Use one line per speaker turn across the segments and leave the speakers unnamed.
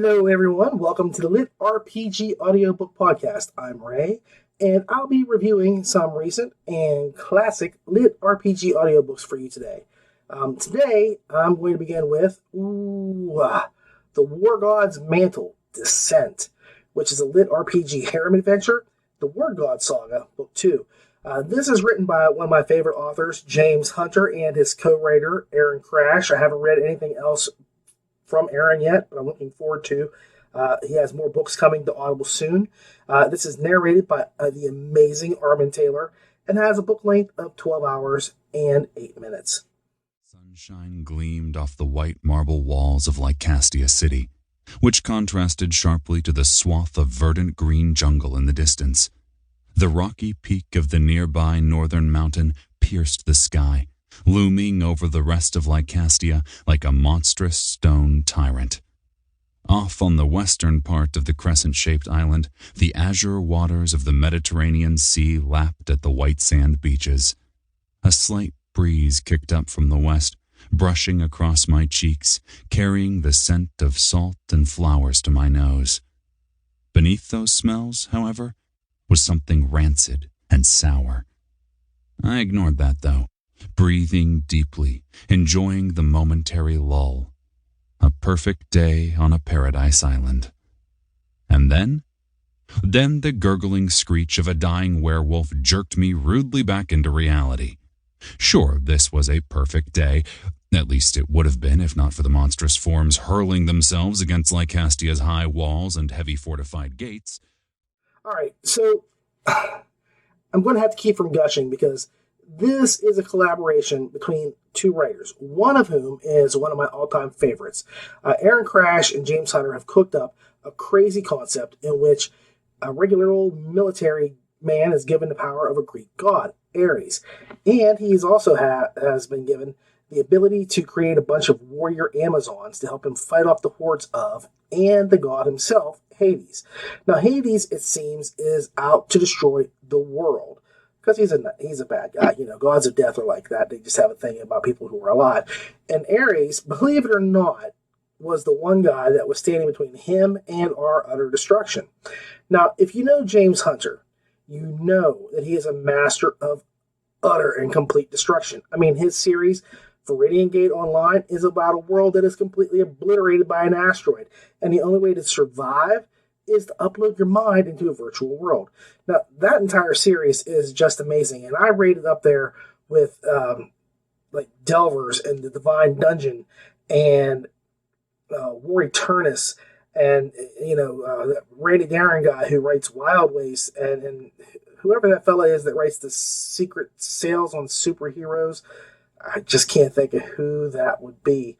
Hello, everyone. Welcome to the LitRPG Audiobook Podcast. I'm Ray, and I'll be reviewing some recent and classic LitRPG audiobooks for you today. Today, I'm going to begin with The War God's Mantle, Descent, which is a LitRPG Harem adventure, The War God Saga, Book 2. This is written by one of my favorite authors, James Hunter, and his co-writer, Aaron Crash. I haven't read anything else from Aaron yet, but I'm looking forward to. He has more books coming to Audible soon. This is narrated by the amazing Armin Taylor and has a book length of 12 hours and 8 minutes.
Sunshine gleamed off the white marble walls of Lycastia City, which contrasted sharply to the swath of verdant green jungle in the distance. The rocky peak of the nearby northern mountain pierced the sky, looming over the rest of Lycastia like a monstrous stone tyrant. Off on the western part of the crescent-shaped island, the azure waters of the Mediterranean Sea lapped at the white sand beaches. A slight breeze kicked up from the west, brushing across my cheeks, carrying the scent of salt and flowers to my nose. Beneath those smells, however, was something rancid and sour. I ignored that, though, breathing deeply, enjoying the momentary lull. A perfect day on a paradise island. And then the gurgling screech of a dying werewolf jerked me rudely back into reality. Sure, this was a perfect day. At least it would have been if not for the monstrous forms hurling themselves against Lycastia's high walls and heavy fortified gates.
All right, so I'm going to have to keep from gushing because this is a collaboration between two writers, one of whom is one of my all-time favorites. Aaron Crash and James Hunter have cooked up a crazy concept in which a regular old military man is given the power of a Greek god, Ares. And he's also has been given the ability to create a bunch of warrior Amazons to help him fight off the hordes of, and the god himself, Hades. Now, Hades, it seems, is out to destroy the world. Because he's a bad guy. You know, gods of death are like that. They just have a thing about people who are alive. And Ares, believe it or not, was the one guy that was standing between him and our utter destruction. Now, if you know James Hunter, you know that he is a master of utter and complete destruction. I mean, his series, Viridian Gate Online, is about a world that is completely obliterated by an asteroid. And the only way to survive is to upload your mind into a virtual world. Now, that entire series is just amazing, and I rated up there with like Delvers and the Divine Dungeon and War Eternus and that Randy Darren guy who writes Wild Waste and whoever that fella is that writes the Secret Sales on Superheroes. I just can't think of who that would be.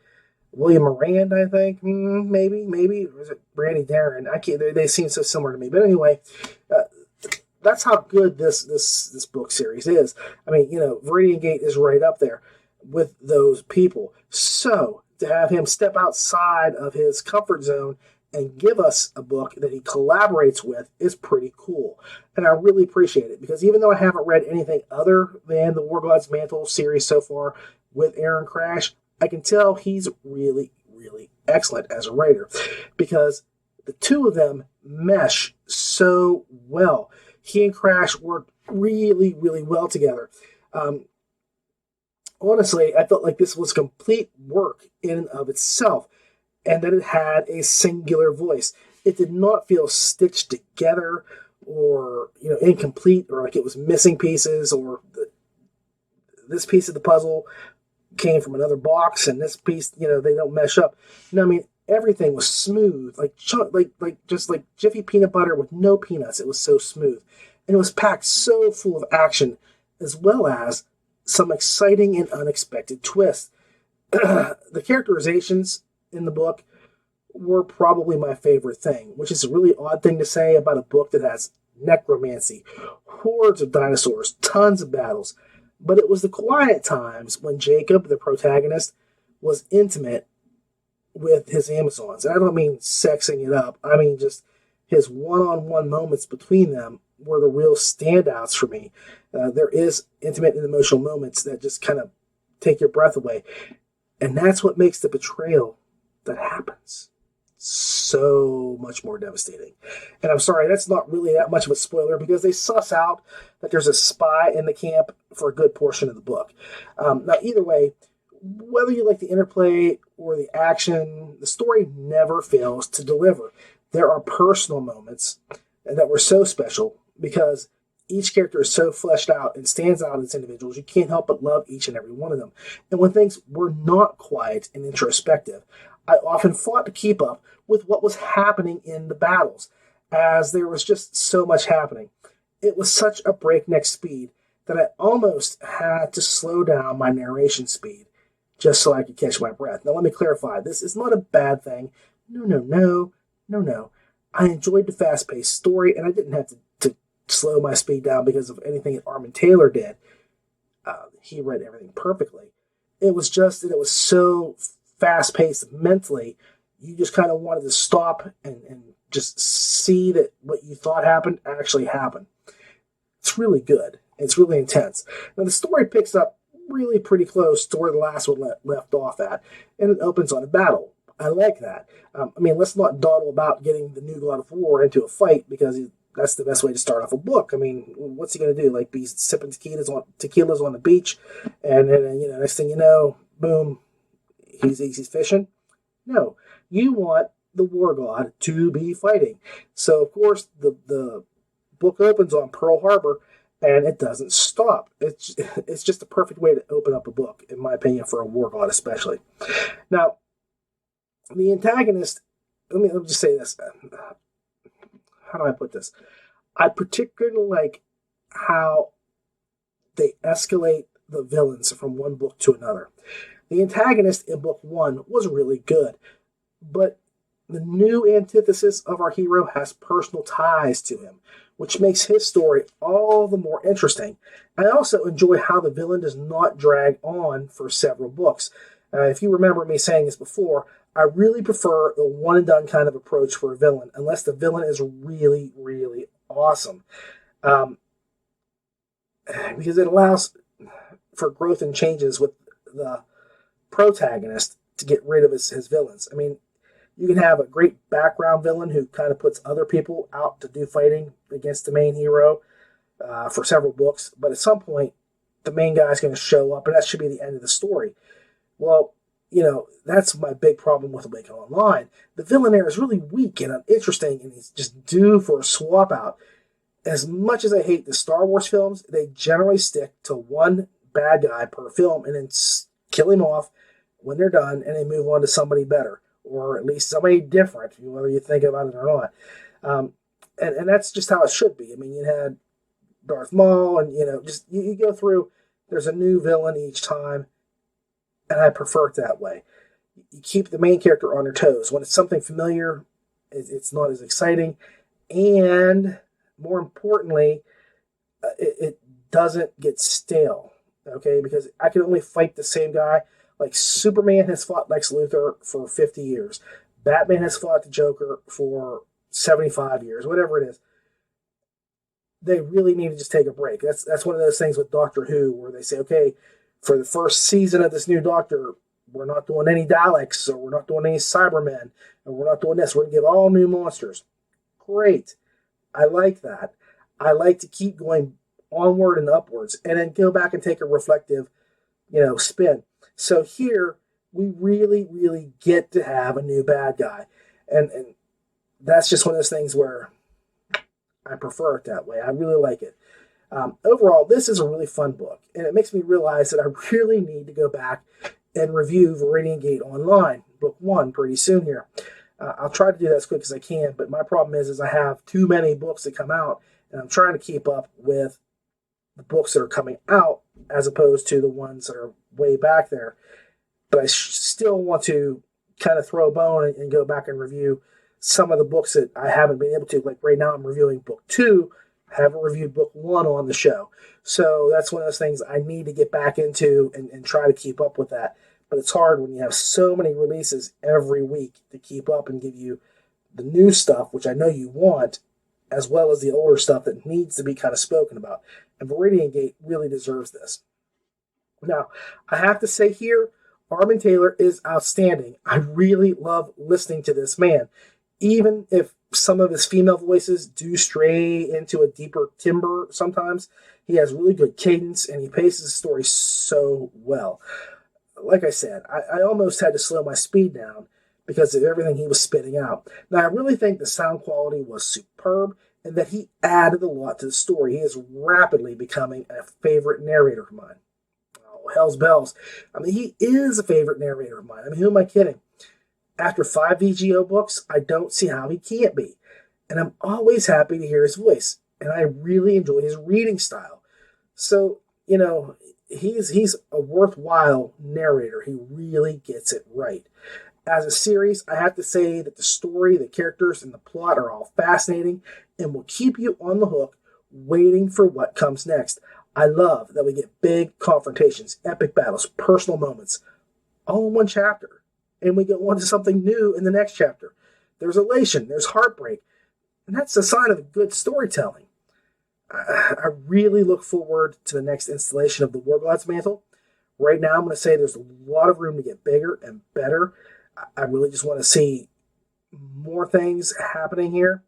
William Morand, I think, maybe, or is it Randy Darren? I can't. They seem so similar to me, but anyway, that's how good this book series is. I mean, Viridian Gate is right up there with those people. So to have him step outside of his comfort zone and give us a book that he collaborates with is pretty cool, and I really appreciate it because even though I haven't read anything other than the War God's Mantle series so far with Aaron Crash, I can tell he's really, really excellent as a writer because the two of them mesh so well. He and Crash work really, really well together. Honestly, I felt like this was complete work in and of itself and that it had a singular voice. It did not feel stitched together or, incomplete or like it was missing pieces or this piece of the puzzle came from another box and this piece, they don't mesh up. No, I mean, everything was smooth, like just like Jiffy peanut butter with no peanuts. It was so smooth. And it was packed so full of action as well as some exciting and unexpected twists. The characterizations in the book were probably my favorite thing, which is a really odd thing to say about a book that has necromancy, hordes of dinosaurs, tons of battles. But it was the quiet times when Jacob, the protagonist, was intimate with his Amazons. And I don't mean sexing it up. I mean just his one-on-one moments between them were the real standouts for me. There is intimate and emotional moments that just kind of take your breath away. And that's what makes the betrayal that happens so much more devastating. And I'm sorry, that's not really that much of a spoiler because they suss out that there's a spy in the camp for a good portion of the book. Now, either way, whether you like the interplay or the action, the story never fails to deliver. There are personal moments that were so special because each character is so fleshed out and stands out as individuals. You can't help but love each and every one of them. And when things were not quiet and introspective, I often fought to keep up with what was happening in the battles, as there was just so much happening. It was such a breakneck speed that I almost had to slow down my narration speed just so I could catch my breath. Now, let me clarify. This is not a bad thing. No. I enjoyed the fast-paced story, and I didn't have to slow my speed down because of anything that Armin Taylor did. He read everything perfectly. It was just that it was so fast-paced mentally, you just kind of wanted to stop and just see that what you thought happened actually happened. It's really good. It's really intense. Now, the story picks up really pretty close to where the last one left off at, and it opens on a battle. I like that. Let's not dawdle about getting the new God of War into a fight because that's the best way to start off a book. I mean, what's he going to do? Like, be sipping tequilas on the beach, and then, next thing you know, boom, he's fishing? No. You want the war god to be fighting. So, of course, the book opens on Pearl Harbor, and it doesn't stop. It's just a perfect way to open up a book, in my opinion, for a war god especially. Now, the antagonist, let me just say this. How do I put this? I particularly like how they escalate the villains from one book to another. The antagonist in book 1 was really good, but the new antithesis of our hero has personal ties to him, which makes his story all the more interesting. I also enjoy how the villain does not drag on for several books. If you remember me saying this before, I really prefer the one-and-done kind of approach for a villain, unless the villain is really, really awesome. Because it allows for growth and changes with the protagonist to get rid of his villains. I mean, you can have a great background villain who kind of puts other people out to do fighting against the main hero for several books, but at some point, the main guy is going to show up, and that should be the end of the story. Well, that's my big problem with Awaken Online. The villain there is really weak and uninteresting, and he's just due for a swap out. As much as I hate the Star Wars films, they generally stick to one bad guy per film and then kill him off when they're done, and they move on to somebody better, or at least somebody different, whether you think about it or not. And that's just how it should be. I mean, you had Darth Maul, and you go through. There's a new villain each time, and I prefer it that way. You keep the main character on their toes. When it's something familiar, it's not as exciting, and more importantly, it doesn't get stale. Okay, because I can only fight the same guy. Like, Superman has fought Lex Luthor for 50 years. Batman has fought the Joker for 75 years, whatever it is. They really need to just take a break. That's one of those things with Doctor Who where they say, okay, for the first season of this new Doctor, we're not doing any Daleks, or we're not doing any Cybermen, and we're not doing this. We're going to give all new monsters. Great. I like that. I like to keep going onward and upwards, and then go back and take a reflective, spin. So here, we really, really get to have a new bad guy. And that's just one of those things where I prefer it that way. I really like it. Overall, this is a really fun book, and it makes me realize that I really need to go back and review Viridian Gate Online, book 1, pretty soon here. I'll try to do that as quick as I can, but my problem is I have too many books that come out, and I'm trying to keep up with the books that are coming out as opposed to the ones that are way back there. But I still want to kind of throw a bone and go back and review some of the books that I haven't been able to. Like right now I'm reviewing book 2. I haven't reviewed book 1 on the show. So that's one of those things I need to get back into and try to keep up with that. But it's hard when you have so many releases every week to keep up and give you the new stuff, which I know you want, as well as the older stuff that needs to be kind of spoken about. And Viridian Gate really deserves this. Now, I have to say here, Armin Taylor is outstanding. I really love listening to this man. Even if some of his female voices do stray into a deeper timbre sometimes, he has really good cadence and he paces the story so well. Like I said, I almost had to slow my speed down because of everything he was spitting out. Now, I really think the sound quality was superb and that he added a lot to the story. He is rapidly becoming a favorite narrator of mine. Oh, hell's bells. I mean, he is a favorite narrator of mine. I mean, who am I kidding? After 5 VGO books, I don't see how he can't be. And I'm always happy to hear his voice. And I really enjoy his reading style. So, he's a worthwhile narrator. He really gets it right. As a series, I have to say that the story, the characters, and the plot are all fascinating and will keep you on the hook waiting for what comes next. I love that we get big confrontations, epic battles, personal moments, all in one chapter. And we go on to something new in the next chapter. There's elation, there's heartbreak, and that's a sign of good storytelling. I really look forward to the next installation of the Wargod's Mantle. Right now, I'm going to say there's a lot of room to get bigger and better. I really just want to see more things happening here.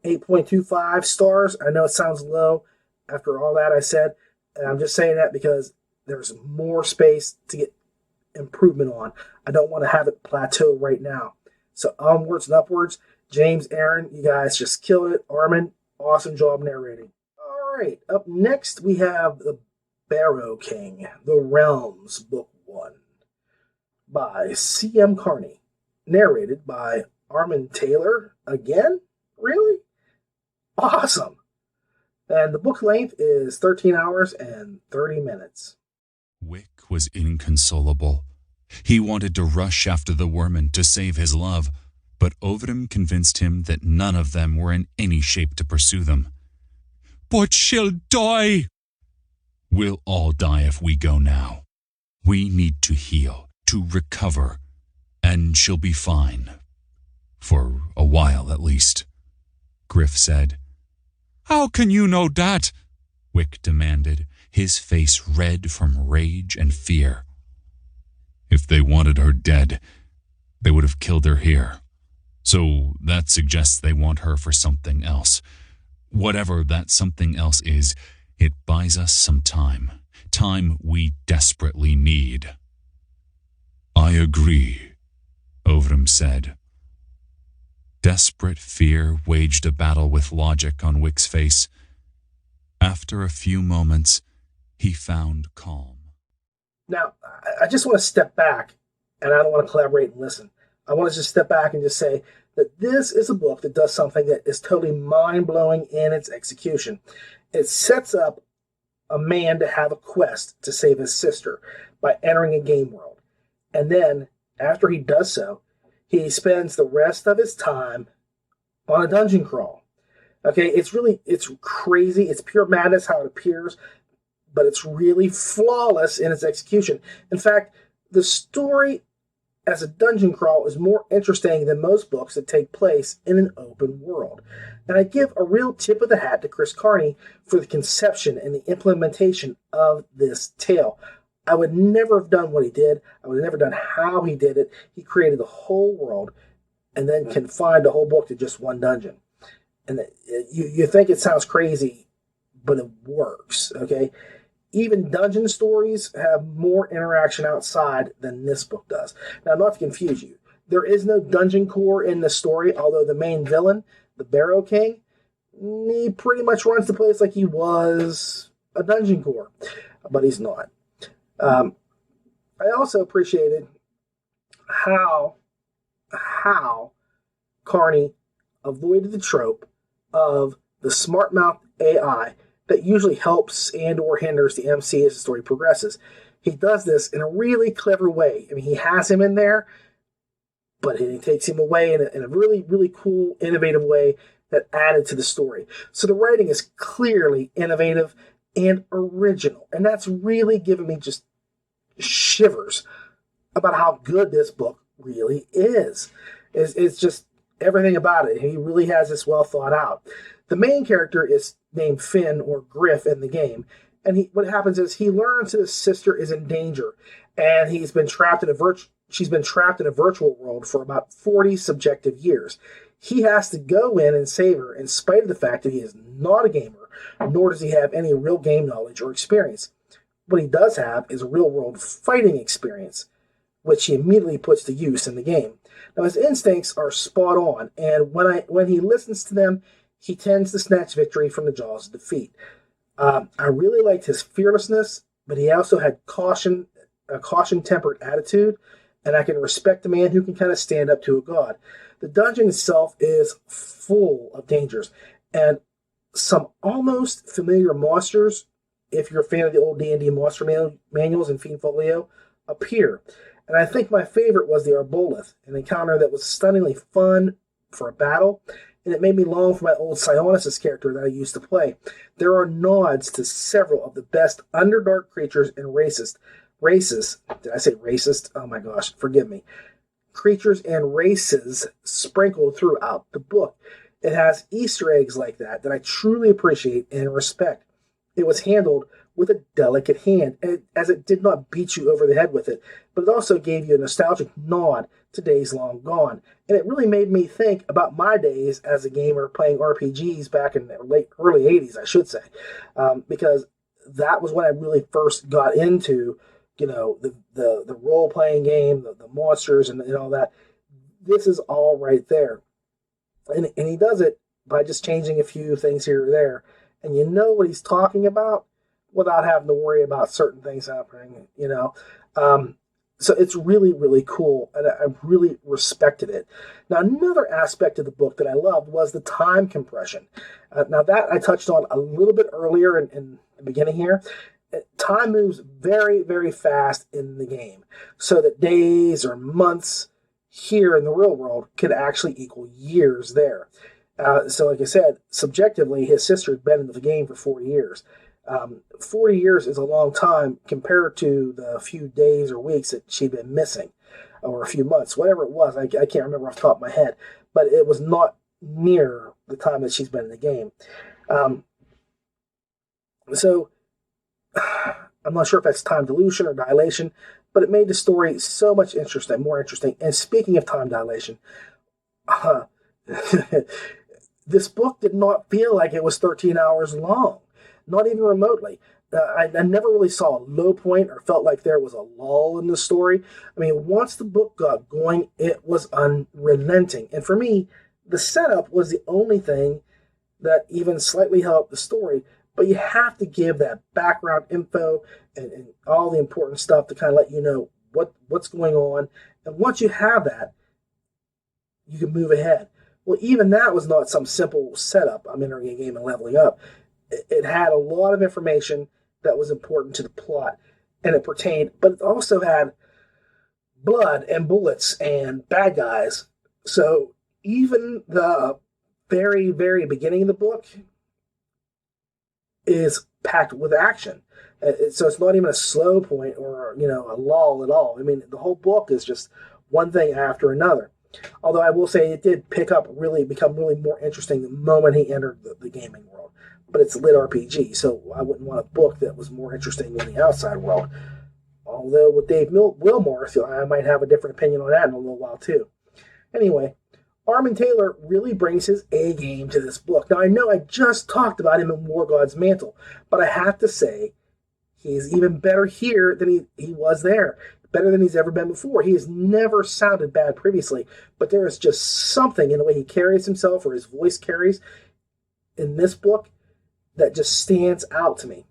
8.25 stars. I know it sounds low after all that I said. And I'm just saying that because there's more space to get improvement on. I don't want to have it plateau right now. So onwards and upwards. James, Aaron, you guys just killed it. Armin, awesome job narrating. All right, up next we have the Barrow King, The Realms, Book 1, by C.M. Carney, narrated by Armin Taylor. Again? Really? Awesome. And the book length is 13 hours and 30 minutes.
Wick was inconsolable. He wanted to rush after the Wormen to save his love, but Ovrim convinced him that none of them were in any shape to pursue them. "But she'll die!" "We'll all die if we go now. We need to heal, to recover, and she'll be fine. For a while, at least," Griff said. "How can you know that?" Wick demanded, his face red from rage and fear. "If they wanted her dead, they would have killed her here. So that suggests they want her for something else. Whatever that something else is, it buys us some time. Time we desperately need." "I agree," Ovrim said. Desperate fear waged a battle with logic on Wick's face. After a few moments, he found calm.
Now, I just want to step back, and I don't want to collaborate and listen. I want to just step back and just say that this is a book that does something that is totally mind-blowing in its execution. It sets up a man to have a quest to save his sister by entering a game world. And then, after he does so, he spends the rest of his time on a dungeon crawl. Okay, it's crazy. It's pure madness how it appears, but it's really flawless in its execution. In fact, the story as a dungeon crawl is more interesting than most books that take place in an open world. And I give a real tip of the hat to Chris Carney for the conception and the implementation of this tale. I would never have done what he did. I would have never done how he did it. He created the whole world and then confined the whole book to just one dungeon. And you think it sounds crazy, but it works, okay? Even dungeon stories have more interaction outside than this book does. Now, not to confuse you, there is no dungeon core in the story, although the main villain, the Barrow King, he pretty much runs the place like he was a dungeon core, but he's not. I also appreciated how Carney avoided the trope of the smart mouth AI that usually helps and or hinders the MC as the story progresses. He does this in a really clever way. I mean, he has him in there, but he takes him away in a really, really cool, innovative way that added to the story. So the writing is clearly innovative and original, and that's really given me just shivers about how good this book really is. It's just everything about it. He really has this well thought out. The main character is named Finn or Griff in the game, And what happens is he learns that his sister is in danger, and she's been trapped in a virtual world for about 40 subjective years. He has to go in and save her, in spite of the fact that he is not a gamer, nor does he have any real game knowledge or experience. What he does have is real-world fighting experience, which he immediately puts to use in the game. Now, his instincts are spot on, and when he listens to them, he tends to snatch victory from the jaws of defeat. I really liked his fearlessness, but he also had a caution-tempered attitude, and I can respect a man who can kind of stand up to a god. The dungeon itself is full of dangers, and some almost familiar monsters, if you're a fan of the old D&D monster manuals and Fiend Folio, appear. And I think my favorite was the Arboleth, an encounter that was stunningly fun for a battle, and it made me long for my old Sionis' character that I used to play. There are nods to several of the best Underdark creatures and races. Did I say racist? Oh my gosh, forgive me. Creatures and races sprinkled throughout the book. It has Easter eggs like that I truly appreciate and respect. It was handled with a delicate hand, as it did not beat you over the head with it, but it also gave you a nostalgic nod to days long gone. And it really made me think about my days as a gamer playing RPGs back in the early 80s, I should say, because that was when I really first got into the role-playing game, the monsters, and all that. This is all right there. And he does it by just changing a few things here or there. And you know what he's talking about without having to worry about certain things happening, So it's really, really cool, and I really respected it. Now, another aspect of the book that I loved was the time compression. Now, that I touched on a little bit earlier in the beginning here. Time moves very, very fast in the game, so that days or months here in the real world could actually equal years there. So like I said, subjectively, his sister had been in the game for 40 years. 40 years is a long time compared to the few days or weeks that she'd been missing, or a few months, whatever it was. I can't remember off the top of my head, but it was not near the time that she's been in the game. So I'm not sure if that's time dilution or dilation, but it made the story so much more interesting. And speaking of time dilation, this book did not feel like it was 13 hours long, not even remotely. I never really saw a low point or felt like there was a lull in the story. I mean, once the book got going, it was unrelenting. And for me, the setup was the only thing that even slightly helped the story. But you have to give that background info and all the important stuff to kind of let you know what's going on. And once you have that, you can move ahead. Well, even that was not some simple setup. I'm entering a game and leveling up. It had a lot of information that was important to the plot, and it pertained, but it also had blood and bullets and bad guys. So even the very, very beginning of the book is packed with action. So it's not even a slow point or, a lull at all. I mean, the whole book is just one thing after another. Although I will say it did become really more interesting the moment he entered the gaming world. But it's LitRPG, so I wouldn't want a book that was more interesting than the outside world. Although with Dave Wilmore, I might have a different opinion on that in a little while too. Anyway, Armin Taylor really brings his A game to this book. Now, I know I just talked about him in War God's Mantle, but I have to say he's even better here than he was there. Better than he's ever been before. He has never sounded bad previously, but there is just something in the way he carries himself or his voice carries in this book that just stands out to me.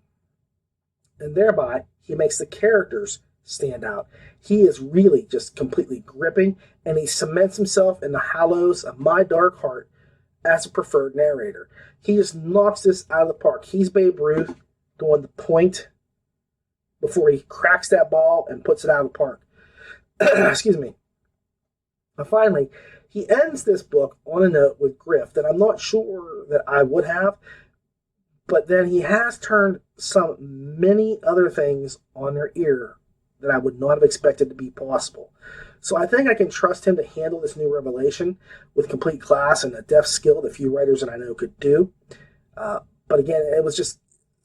And thereby, he makes the characters stand out. He is really just completely gripping, and he cements himself in the hollows of my dark heart as a preferred narrator. He just knocks this out of the park. He's Babe Ruth going the point before he cracks that ball and puts it out of the park. Excuse me. And finally, he ends this book on a note with Griff that I'm not sure that I would have, but then he has turned many other things on their ear that I would not have expected to be possible. So I think I can trust him to handle this new revelation with complete class and a deft skill that few writers that I know could do. But again, it was just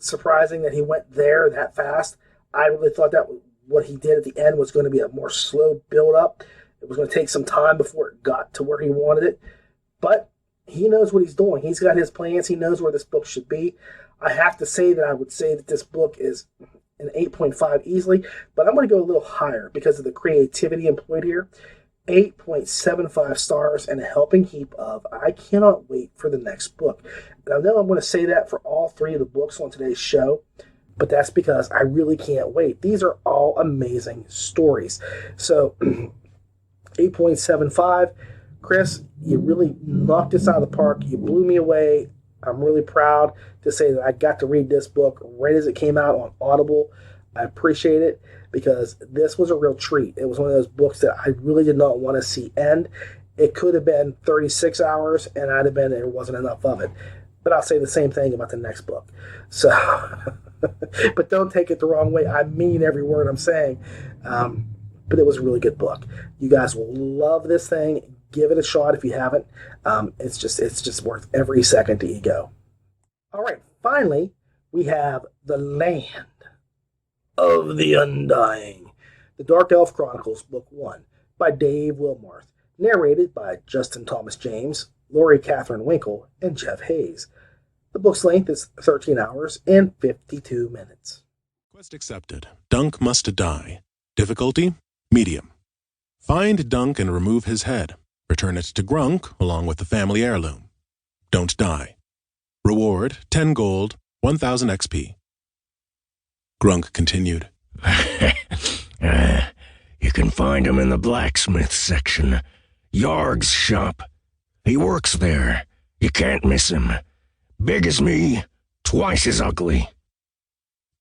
surprising that he went there that fast. I really thought that what he did at the end was going to be a more slow build-up. It was going to take some time before it got to where he wanted it. But he knows what he's doing. He's got his plans. He knows where this book should be. I have to say that I would say that this book is an 8.5 easily, but I'm going to go a little higher because of the creativity employed here. 8.75 stars and a helping heap of I cannot wait for the next book. And I know I'm going to say that for all three of the books on today's show, but that's because I really can't wait. These are all amazing stories. So 8.75. Chris, you really knocked this out of the park. You blew me away. I'm really proud to say that I got to read this book right as it came out on Audible. I appreciate it because this was a real treat. It was one of those books that I really did not want to see end. It could have been 36 hours and I'd have been, there wasn't enough of it. But I'll say the same thing about the next book. So, but don't take it the wrong way. I mean every word I'm saying. But it was a really good book. You guys will love this thing. Give it a shot if you haven't. It's just worth every second that you go. All right, finally, we have The Land of the Undying, The Dark Elf Chronicles, Book 1, by Dave Wilmarth, narrated by Justin Thomas James, Lori Catherine Winkle, and Jeff Hayes. The book's length is 13 hours and 52 minutes.
Quest accepted. Dunk must die. Difficulty, medium. Find Dunk and remove his head. Return it to Grunk along with the family heirloom. Don't die. Reward, 10 gold, 1,000 XP. Grunk continued.
You can find him in the blacksmith section. Yarg's shop. He works there. You can't miss him. Big as me, twice as ugly.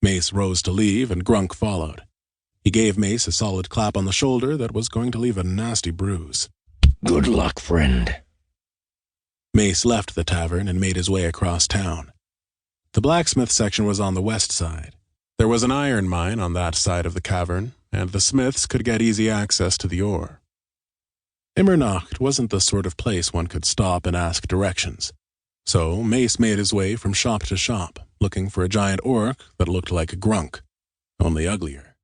Mace rose to leave, and Grunk followed. He gave Mace a solid clap on the shoulder that was going to leave a nasty bruise.
Good luck, friend.
Mace left the tavern and made his way across town. The blacksmith section was on the west side. There was an iron mine on that side of the cavern, and the smiths could get easy access to the ore. Immernacht wasn't the sort of place one could stop and ask directions, so Mace made his way from shop to shop, looking for a giant orc that looked like a Grunk, only uglier.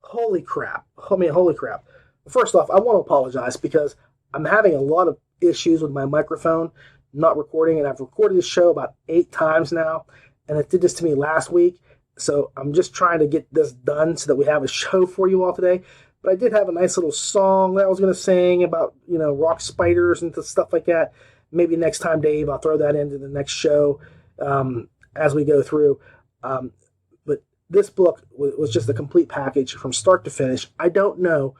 Holy crap. Holy crap. First off, I want to apologize because I'm having a lot of issues with my microphone, not recording, and I've recorded this show about 8 times now, and it did this to me last week, so I'm just trying to get this done so that we have a show for you all today. But I did have a nice little song that I was going to sing about, rock spiders and stuff like that. Maybe next time, Dave, I'll throw that into the next show as we go through. But this book was just a complete package from start to finish. I don't know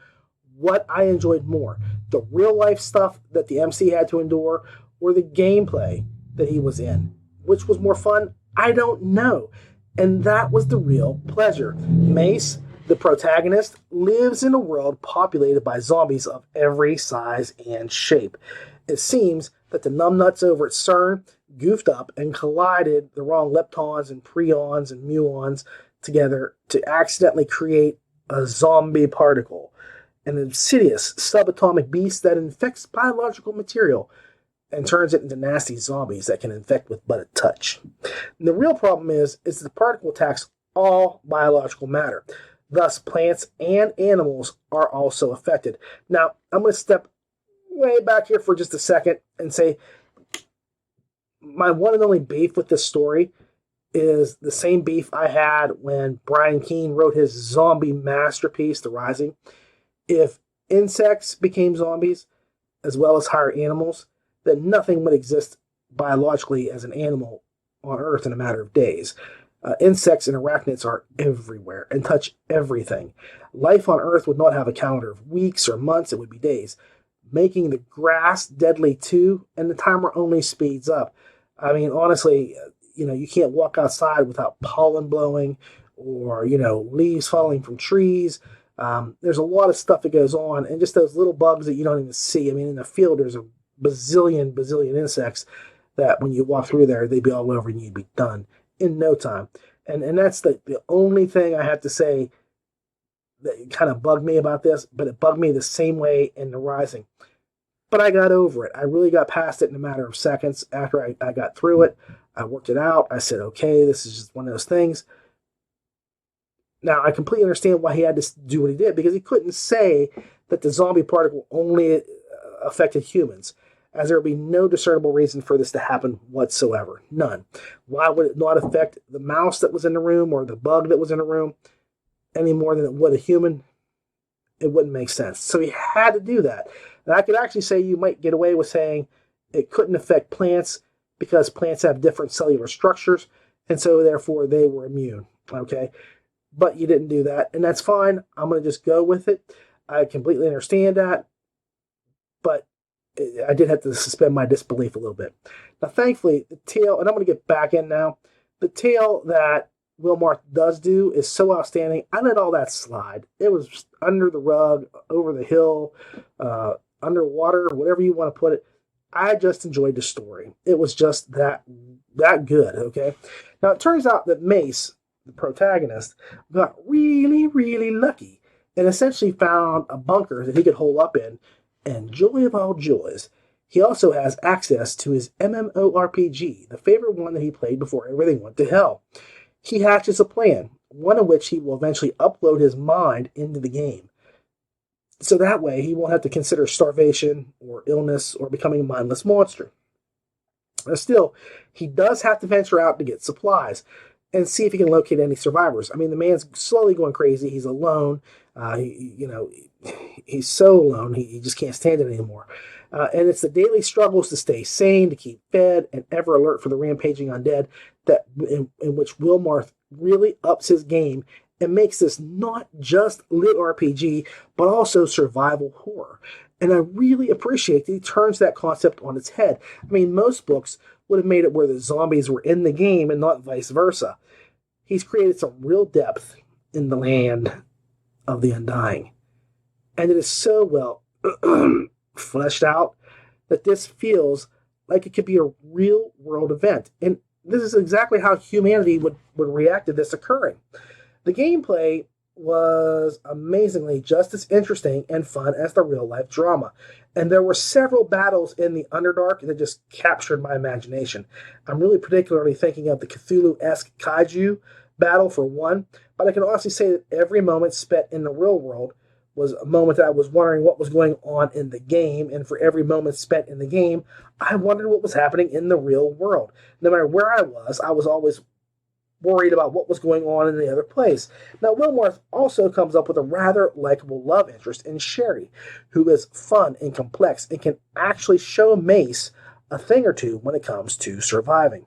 what I enjoyed more, the real life stuff that the MC had to endure or the gameplay that he was in. Which was more fun? I don't know. And that was the real pleasure. Mace, the protagonist, lives in a world populated by zombies of every size and shape. It seems that the numbnuts over at CERN goofed up and collided the wrong leptons and preons and muons together to accidentally create a zombie particle, an insidious subatomic beast that infects biological material and turns it into nasty zombies that can infect with but a touch. And the real problem is the particle attacks all biological matter. Thus, plants and animals are also affected. Now, I'm going to step way back here for just a second and say my one and only beef with this story is the same beef I had when Brian Keene wrote his zombie masterpiece, The Rising. If insects became zombies, as well as higher animals, then nothing would exist biologically as an animal on Earth in a matter of days. Insects and arachnids are everywhere and touch everything. Life on Earth would not have a calendar of weeks or months, it would be days, making the grass deadly too, and the timer only speeds up. I mean, honestly, you can't walk outside without pollen blowing or, leaves falling from trees. There's a lot of stuff that goes on, and just those little bugs that you don't even see. I mean, in the field, there's a bazillion insects that when you walk through there, they'd be all over and you'd be done in no time. And that's the only thing I have to say that kind of bugged me about this, but it bugged me the same way in The Rising. But I got over it. I really got past it in a matter of seconds after I got through it. I worked it out. I said, okay, this is just one of those things. Now, I completely understand why he had to do what he did, because he couldn't say that the zombie particle only affected humans, as there would be no discernible reason for this to happen whatsoever. None. Why would it not affect the mouse that was in the room or the bug that was in the room any more than it would a human? It wouldn't make sense. So he had to do that. And I could actually say you might get away with saying it couldn't affect plants because plants have different cellular structures, and so therefore they were immune. Okay? But you didn't do that, and that's fine. I'm going to just go with it. I completely understand that, but I did have to suspend my disbelief a little bit. Now, thankfully, the tale, and I'm going to get back in now, the tale that Wilmarth does do is so outstanding. I let all that slide. It was just under the rug, over the hill, underwater, whatever you want to put it. I just enjoyed the story. It was just that good, okay? Now, it turns out that Mace, the protagonist, got really, really lucky and essentially found a bunker that he could hole up in, and joy of all joys, he also has access to his MMORPG, the favorite one that he played before everything went to hell. He hatches a plan, one of which he will eventually upload his mind into the game. So that way he won't have to consider starvation or illness or becoming a mindless monster. But still, he does have to venture out to get supplies and see if he can locate any survivors. I mean, the man's slowly going crazy. He's alone. He's so alone, he just can't stand it anymore. And it's the daily struggles to stay sane, to keep fed, and ever alert for the rampaging undead that in which Wilmarth really ups his game and makes this not just lit RPG, but also survival horror. And I really appreciate that he turns that concept on its head. I mean, most books would have made it where the zombies were in the game and not vice versa. He's created some real depth in the land of the Undying. And it is so well fleshed out that this feels like it could be a real world event. And this is exactly how humanity would react to this occurring. The gameplay was amazingly just as interesting and fun as the real life drama. And there were several battles in the Underdark that just captured my imagination. I'm really particularly thinking of the Cthulhu-esque kaiju battle for one, but I can honestly say that every moment spent in the real world was a moment that I was wondering what was going on in the game, and for every moment spent in the game, I wondered what was happening in the real world. No matter where I was always worried about what was going on in the other place. Now, Wilmarth also comes up with a rather likable love interest in Sherry, who is fun and complex and can actually show Mace a thing or two when it comes to surviving.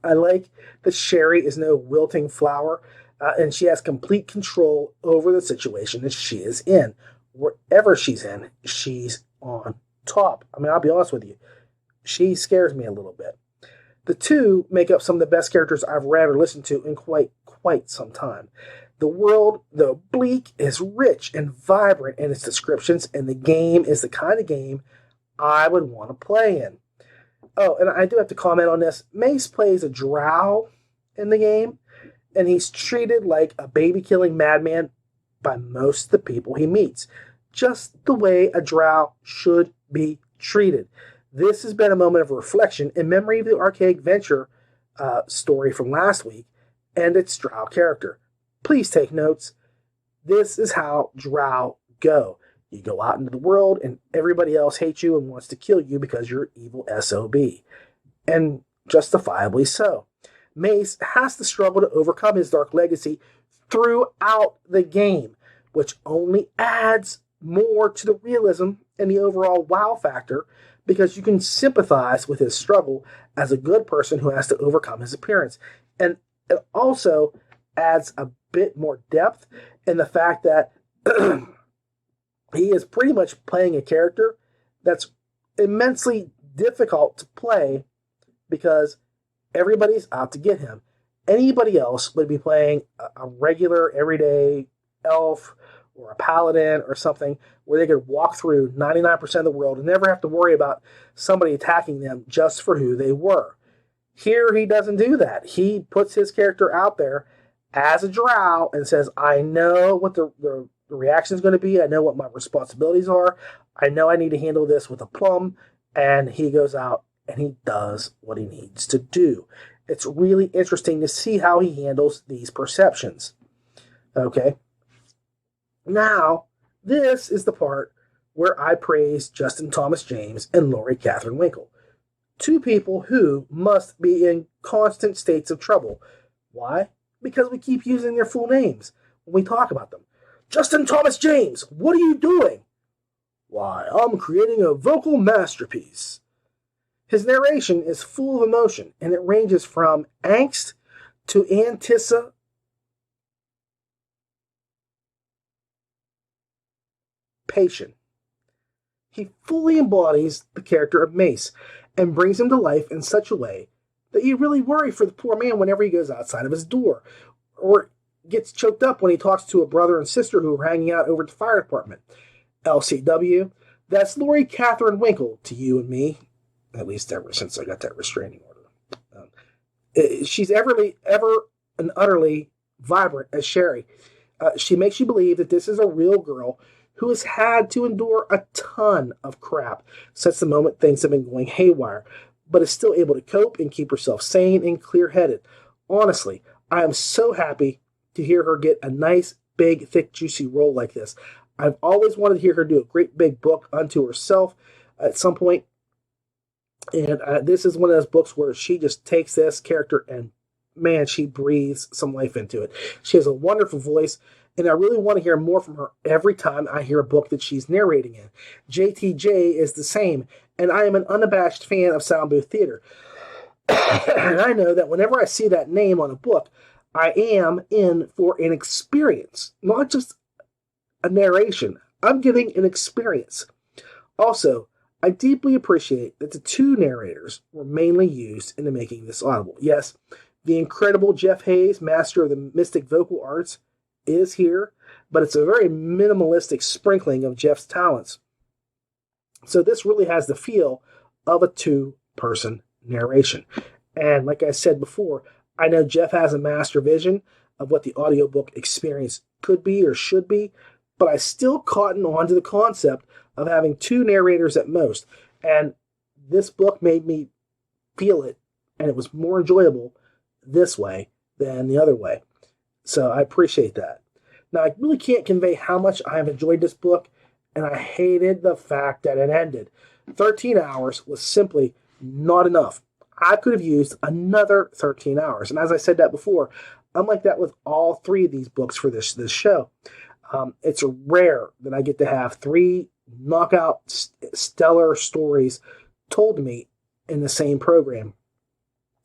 I like that Sherry is no wilting flower, and she has complete control over the situation that she is in. Wherever she's in, she's on top. I mean, I'll be honest with you, she scares me a little bit. The two make up some of the best characters I've read or listened to in quite some time. The world, though bleak, is rich and vibrant in its descriptions, and the game is the kind of game I would want to play in. Oh, and I do have to comment on this. Mace plays a drow in the game, and he's treated like a baby-killing madman by most of the people he meets, just the way a drow should be treated. This has been a moment of reflection in memory of the Archaic Venture story from last week and its drow character. Please take notes. This is how drow go. You go out into the world and everybody else hates you and wants to kill you because you're evil SOB. And justifiably so. Mace has to struggle to overcome his dark legacy throughout the game, which only adds more to the realism and the overall wow factor, because you can sympathize with his struggle as a good person who has to overcome his appearance. And it also adds a bit more depth in the fact that he is pretty much playing a character that's immensely difficult to play because everybody's out to get him. Anybody else would be playing a regular, everyday elf or a paladin or something where they could walk through 99% of the world and never have to worry about somebody attacking them just for who they were. Here, he doesn't do that. He puts his character out there as a drow and says, I know what the reaction is going to be. I know what my responsibilities are. I know I need to handle this with aplomb. And he goes out and he does what he needs to do. It's really interesting to see how he handles these perceptions. Okay? Now, this is the part where I praise Justin Thomas James and Laurie Catherine Winkle. Two people who must be in constant states of trouble. Why? Because we keep using their full names when we talk about them. Justin Thomas James, what are you doing? Why, I'm creating a vocal masterpiece. His narration is full of emotion, and it ranges from angst to anticipation. He fully embodies the character of Mace and brings him to life in such a way that you really worry for the poor man whenever he goes outside of his door, or gets choked up when he talks to a brother and sister who are hanging out over at the fire department. LCW, that's Laurie Catherine Winkle to you and me, at least ever since I got that restraining order. She's ever and utterly vibrant as Sherry. She makes you believe that this is a real girl who has had to endure a ton of crap since the moment things have been going haywire, but is still able to cope and keep herself sane and clear-headed. Honestly, I am so happy to hear her get a nice, big, thick, juicy role like this. I've always wanted to hear her do a great big book unto herself at some point. And this is one of those books where she just takes this character and, man, she breathes some life into it. She has a wonderful voice, and I really want to hear more from her every time I hear a book that she's narrating in. JTJ is the same, and I am an unabashed fan of sound booth theater. And I know that whenever I see that name on a book, I am in for an experience, not just a narration. I'm getting an experience. Also, I deeply appreciate that the two narrators were mainly used into making this audible. Yes, the incredible Jeff Hayes, master of the mystic vocal arts, is here, but it's a very minimalistic sprinkling of Jeff's talents. So this really has the feel of a two-person narration. And like I said before, I know Jeff has a master vision of what the audiobook experience could be or should be, but I still cotton on to the concept of having two narrators at most. And this book made me feel it, and it was more enjoyable this way than the other way. So I appreciate that. Now, I really can't convey how much I have enjoyed this book, and I hated the fact that it ended. 13 hours was simply not enough. I could have used another 13 hours. And as I said that before, I'm like that with all three of these books for this show. It's rare that I get to have three knockout stellar stories told to me in the same program.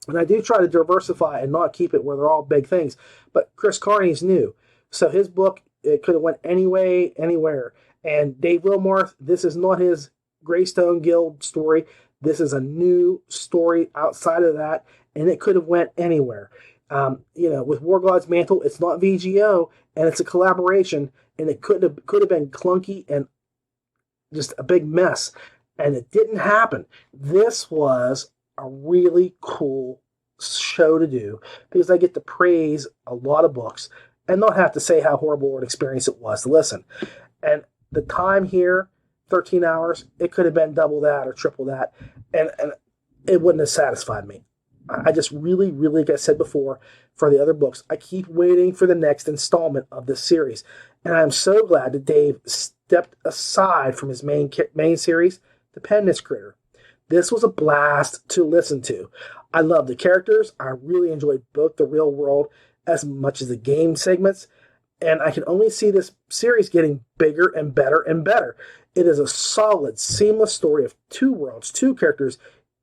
And I do try to diversify and not keep it where they're all big things. But Chris Carney's new. So his book, it could have went anywhere. And Dave Wilmarth, this is not his Greystone Guild story. This is a new story outside of that, and it could have went anywhere. With War God's Mantle, it's not VGO, and it's a collaboration, and it could have been clunky and just a big mess, and it didn't happen. This was a really cool show to do because I get to praise a lot of books and not have to say how horrible an experience it was to listen. And the time here, 13 hours, it could have been double that or triple that, and it wouldn't have satisfied me. I just really, like I said before, for the other books, I keep waiting for the next installment of this series. And I'm so glad that Dave stepped aside from his main series to pen this critter. This was a blast to listen to. I love the characters. I really enjoyed both the real world as much as the game segments. And I can only see this series getting bigger and better and better. It is a solid, seamless story of two worlds, two characters,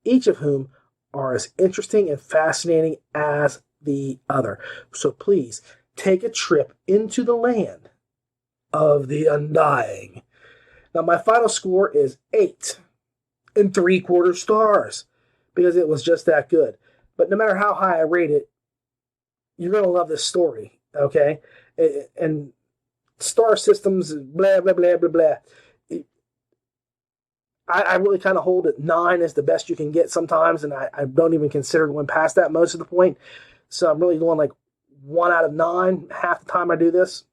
each of whom are as interesting and fascinating as the other. So please, take a trip into the land of the Undying. Now, my final score is 8 3/4 stars because it was just that good. But no matter how high I rate it, you're going to love this story, okay? And star systems, blah, blah, blah, blah, blah. I really kind of hold it 9 as the best you can get sometimes, and I don't even consider going past that most of the point. So I'm really going like 1 out of 9 half the time I do this.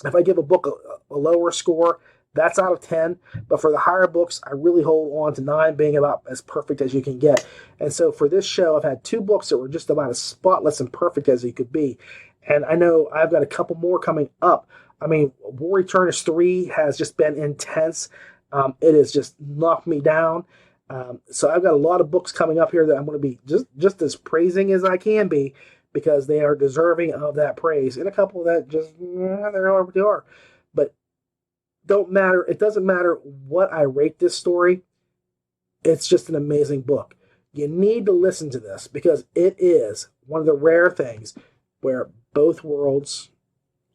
If I give a book a lower score, That's out of 10. But for the higher books, I really hold on to 9 being about as perfect as you can get. And so for this show, I've had 2 books that were just about as spotless and perfect as you could be. And I know I've got a couple more coming up. I mean, War Eternus 3 has just been intense. It has just knocked me down. So I've got a lot of books coming up here that I'm going to be just as praising as I can be, because they are deserving of that praise. And a couple that just, they're what they are. But don't matter. It doesn't matter what I rate this story. It's just an amazing book. You need to listen to this, because it is one of the rare things where both worlds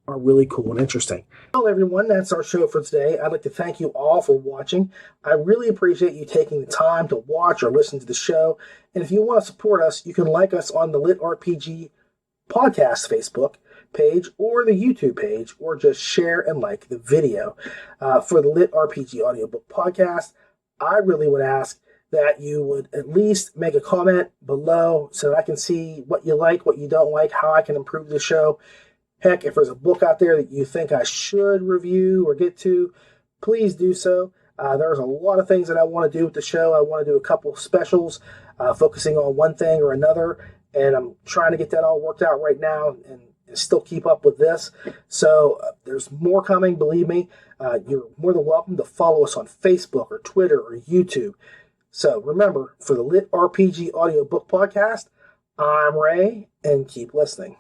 are really cool and interesting. Well, everyone, that's our show for today. I'd like to thank you all for watching. I really appreciate you taking the time to watch or listen to the show. And if you want to support us, you can like us on the LitRPG Podcast Facebook page or the YouTube page, or just share and like the video. For the LitRPG Audiobook Podcast, I really would ask that you would at least make a comment below so that I can see what you like, what you don't like, how I can improve the show. Heck, if there's a book out there that you think I should review or get to, please do so. There's a lot of things that I want to do with the show. I want to do a couple specials focusing on one thing or another, and I'm trying to get that all worked out right now and still keep up with this. So there's more coming, believe me. You're more than welcome to follow us on Facebook or Twitter or YouTube. So remember, for the LitRPG Audiobook Podcast, I'm Ray, and keep listening.